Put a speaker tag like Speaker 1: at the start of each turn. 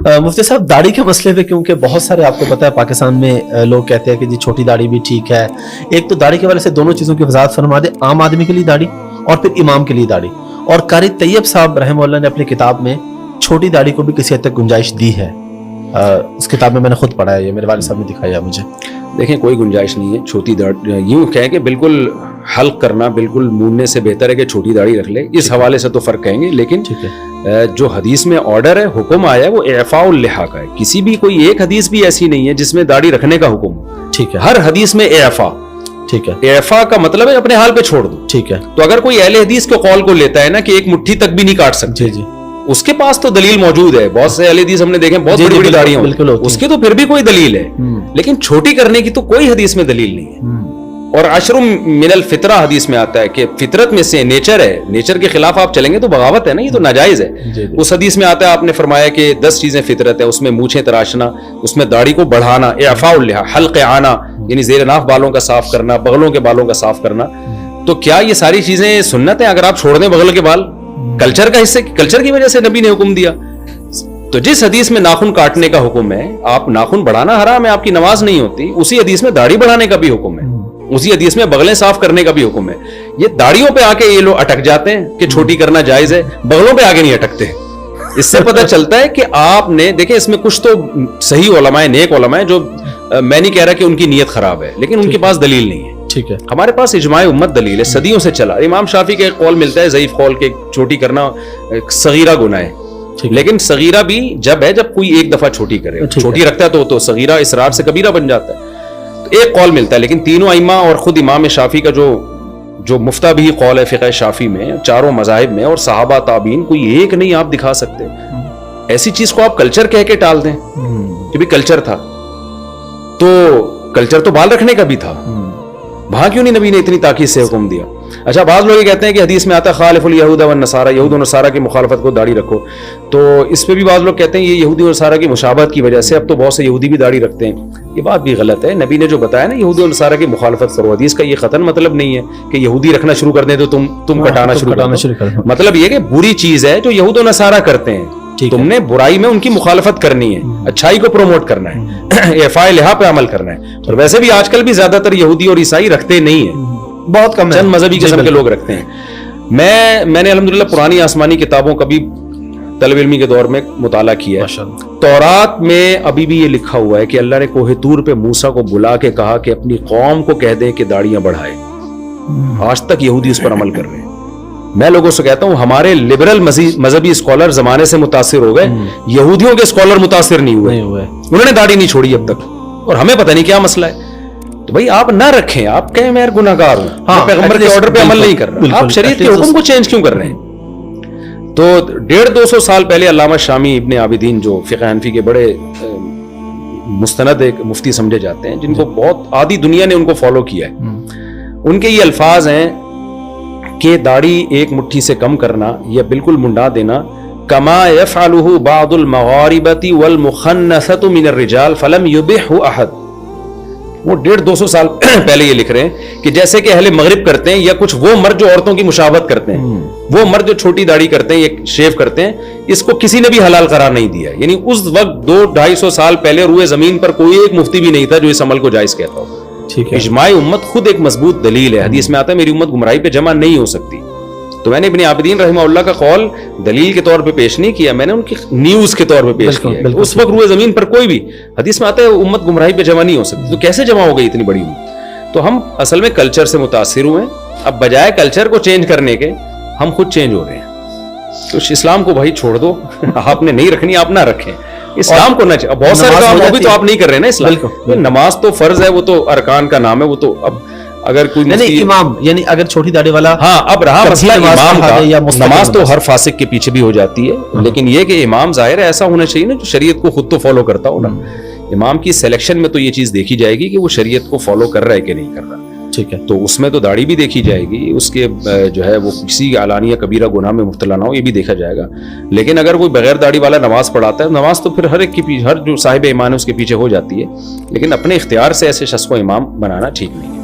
Speaker 1: مفتی صاحب داڑھی کے مسئلے پہ کیونکہ بہت سارے آپ کو پتا ہے پاکستان میں لوگ کہتے ہیں کہ جی چھوٹی داڑھی بھی ٹھیک ہے. ایک تو داڑھی کے والے سے دونوں چیزوں کی وضاحت فرما دے, عام آدمی کے لیے داڑھی اور پھر امام کے لیے داڑھی. اور قاری طیب صاحب رحمہ اللہ نے اپنی کتاب میں چھوٹی داڑھی کو بھی کسی حد تک گنجائش دی ہے. اس کتاب میں میں نے خود پڑھا ہے, یہ میرے والد صاحب نے دکھایا مجھے.
Speaker 2: دیکھیں کوئی گنجائش نہیں ہے چھوٹی داڑھی, یوں کہیں کہ بالکل حلق کرنا بالکل موننے سے بہتر ہے کہ چھوٹی داڑھی رکھ لے, اس حوالے سے تو فرق کہیں گے. لیکن جو حدیث میں آرڈر ہے, حکم آیا ہے, وہ اعفاء اللحیٰ کا ہے. کسی بھی کوئی ایک حدیث بھی ایسی نہیں ہے جس میں داڑھی رکھنے کا حکم ہو.
Speaker 1: ٹھیک ہے,
Speaker 2: ہر حدیث میں اعفاء.
Speaker 1: ٹھیک ہے,
Speaker 2: اعفاء کا مطلب ہے اپنے حال پہ چھوڑ دو.
Speaker 1: ٹھیک ہے.
Speaker 2: تو اگر کوئی اہل حدیث کے قول کو لیتا ہے نا کہ ایک مٹھی تک بھی نہیں کاٹ سکتے,
Speaker 1: جی
Speaker 2: اس کے پاس تو دلیل موجود ہے. بہت سے اہل حدیث ہم نے دیکھے بہت بڑی بڑی داڑیاں ہوتی ہیں, اس کی تو پھر بھی کوئی دلیل ہے. لیکن چھوٹی کرنے کی تو کوئی حدیث میں دلیل نہیں ہے. اور عشر من الفطرہ حدیث میں آتا ہے کہ فطرت میں سے نیچر ہے, نیچر کے خلاف آپ چلیں گے تو بغاوت ہے نا, یہ تو ناجائز ہے. اس حدیث میں آتا ہے, آپ نے فرمایا کہ 10 چیزیں فطرت ہے, اس میں مونچھیں تراشنا, اس میں داڑھی کو بڑھانا, اعفاء اللحیٰ, حلق آنا یعنی زیر ناف بالوں کا صاف کرنا, بغلوں کے بالوں کا صاف کرنا. تو کیا یہ ساری چیزیں سنت ہیں اگر آپ چھوڑ دیں بغل کے بال؟ کلچر کا حصے, کلچر کی وجہ سے نبی نے حکم دیا. تو جس حدیث میں ناخن کاٹنے کا حکم ہے, آپ ناخن بڑھانا حرام ہے, آپ کی نماز نہیں ہوتی, اسی حدیث میں داڑھی بڑھانے کا بھی حکم ہے, اسی حدیث میں بغلیں صاف کرنے کا بھی حکم ہے. یہ داڑھیوں پہ آ کے یہ لوگ اٹک جاتے ہیں کہ چھوٹی کرنا جائز ہے, بغلوں پہ آگے نہیں اٹکتے. اس سے پتہ چلتا ہے کہ آپ نے دیکھیں اس میں کچھ تو صحیح علماء ہیں, نیک علماء ہیں, جو میں نہیں کہہ رہا کہ ان کی نیت خراب ہے, لیکن ان کے پاس دلیل نہیں ہے.
Speaker 1: ٹھیک ہے,
Speaker 2: ہمارے پاس اجماع امت دلیل ہے, صدیوں سے چلا. امام شافعی کا ایک قول ملتا ہے ضعیف قول کہ چھوٹی کرنا صغیرہ گناہ ہے, لیکن صغیرہ بھی جب ہے جب کوئی ایک دفعہ چھوٹی کرے. چھوٹی رکھتا ہے تو صغیرہ اسرار سے کبیرہ بن جاتا ہے. تو ایک قول ملتا ہے, لیکن تینوں ائمہ اور خود امام شافعی کا جو مفتہ بھی قول ہے فقہ شافعی میں, چاروں مذاہب میں, اور صحابہ تابعین, کوئی ایک نہیں آپ دکھا سکتے. ایسی چیز کو آپ کلچر کہہ کے ٹال دیں کہ بھی کلچر تھا, تو کلچر تو بال رکھنے کا بھی تھا, وہاں کیوں نہیں نبی نے اتنی تاکید سے حکم دیا؟ اچھا, بعض لوگ یہ کہتے ہیں کہ حدیث میں آتا ہے خالف الیہود والنصارى, یہود و نصارہ کی مخالفت کو داڑھی رکھو. تو اس پہ بھی بعض لوگ کہتے ہیں یہ یہودی و نصارہ کی مشابہت کی وجہ سے اب تو بہت سے یہودی بھی داڑھی رکھتے ہیں. یہ بات بھی غلط ہے. نبی نے جو بتایا نا یہودی و نصارہ کی مخالفت کرو, حدیث کا یہ قطعاً مطلب نہیں ہے کہ یہودی رکھنا شروع کر دیں تو تم کٹانا شروع کر دو. مطلب یہ کہ بری چیز ہے جو یہود و نصارہ کرتے ہیں, تم نے برائی میں ان کی مخالفت کرنی ہے, اچھائی کو پروموٹ کرنا ہے, اعفاء اللحیٰ پہ عمل کرنا ہے. اور ویسے بھی آج کل بھی زیادہ تر یہودی اور عیسائی رکھتے نہیں ہیں, بہت کم, چند مذہبی قسم کے لوگ رکھتے ہیں. میں نے الحمدللہ پرانی آسمانی کتابوں کا بھی طلب علمی کے دور میں مطالعہ کیا ہے. تورات میں ابھی بھی یہ لکھا ہوا ہے کہ اللہ نے کوہ طور پہ موسیٰ کو بلا کے کہا کہ اپنی قوم کو کہہ دیں کہ داڑیاں بڑھائے. آج تک یہودی اس پر عمل کر رہے ہیں. میں لوگوں سے کہتا ہوں ہمارے لبرل مذہبی اسکالر زمانے سے متاثر ہو گئے, یہودیوں کے اسکالر متاثر نہیں ہوئے. انہوں نے داڑھی نہیں چھوڑی اب تک, اور ہمیں پتہ نہیں کیا مسئلہ ہے. تو بھائی آپ نہ رکھیں, آپ کہیں میں گناہگار ہوں, میں پیغمبر کے آرڈر پہ عمل نہیں کر رہا, آپ شریعت کے حکم کو چینج کیوں کر رہے ہیں؟ تو 150-200 سال پہلے علامہ شامی ابن عابدین جو فقہ حنفی کے بڑے مستند ایک مفتی سمجھے جاتے ہیں, جن کو بہت آدھی دنیا نے ان کو فالو کیا ہے, ان کے یہ الفاظ ہیں کہ داڑھی ایک مٹھی سے کم کرنا یا بالکل منڈا دینا, کما یفعلہ بعض المغاربۃ والمخنثۃ من الرجال فلم یبحہ احد. وہ 150-200 سال پہلے یہ لکھ رہے ہیں کہ جیسے کہ اہل مغرب کرتے ہیں, یا کچھ وہ مرد جو عورتوں کی مشابہت کرتے ہیں, وہ مرد جو چھوٹی داڑھی کرتے ہیں یا شیو کرتے ہیں, اس کو کسی نے بھی حلال قرار نہیں دیا. یعنی اس وقت 200-250 سال پہلے روئے زمین پر کوئی ایک مفتی بھی نہیں تھا جو اس عمل کو جائز کہتا ہو. اجماع امت خود ایک مضبوط دلیل ہے. حدیث میں آتا ہے میری امت گمراہی پہ جمع نہیں ہو سکتی. تو میں نے ابن عابدین رحمہ اللہ کا قول دلیل کے طور پہ پیش نہیں کیا, میں نے ان کی نیوز کے طور پہ پیش کیا. اس وقت روئے زمین پر کوئی بھی, حدیث میں آتا ہے امت گمراہی پہ جمع نہیں ہو سکتی. تو کیسے جمع ہو گئی اتنی بڑی امت؟ تو ہم اصل میں کلچر سے متاثر ہوئے, اب بجائے کلچر کو چینج کرنے کے ہم خود چینج ہو رہے ہیں. تو اسلام کو بھائی چھوڑ دو, آپ نے نہیں رکھنی آپ نہ رکھیں, اسلام کو نہ. بہت سارے کام وہ بھی تو آپ نہیں کر رہے نا. اسلام نماز تو فرض ہے, وہ تو ارکان کا نام ہے, وہ تو اب اگر کوئی
Speaker 1: نہیں امام یعنی اگر چھوٹی داڑھی والا,
Speaker 2: ہاں اب رہا مسئلہ امام کا, نماز تو ہر فاسق کے پیچھے بھی ہو جاتی ہے, لیکن یہ کہ امام ظاہر ہے ایسا ہونا چاہیے نا جو شریعت کو خود تو فالو کرتا ہو نا. امام کی سلیکشن میں تو یہ چیز دیکھی جائے گی کہ وہ شریعت کو فالو کر رہا ہے کہ نہیں کر رہا. ٹھیک ہے, تو اس میں تو داڑھی بھی دیکھی جائے گی, اس کے جو ہے وہ کسی علانیہ کبیرہ گناہ میں مبتلا نہ ہو, یہ بھی دیکھا جائے گا. لیکن اگر کوئی بغیر داڑھی والا نماز پڑھاتا ہے, نماز تو پھر ہر ایک کے پیچھے, ہر جو صاحب ایمان ہے اس کے پیچھے ہو جاتی ہے, لیکن اپنے اختیار سے ایسے شخص کو امام بنانا ٹھیک نہیں ہے.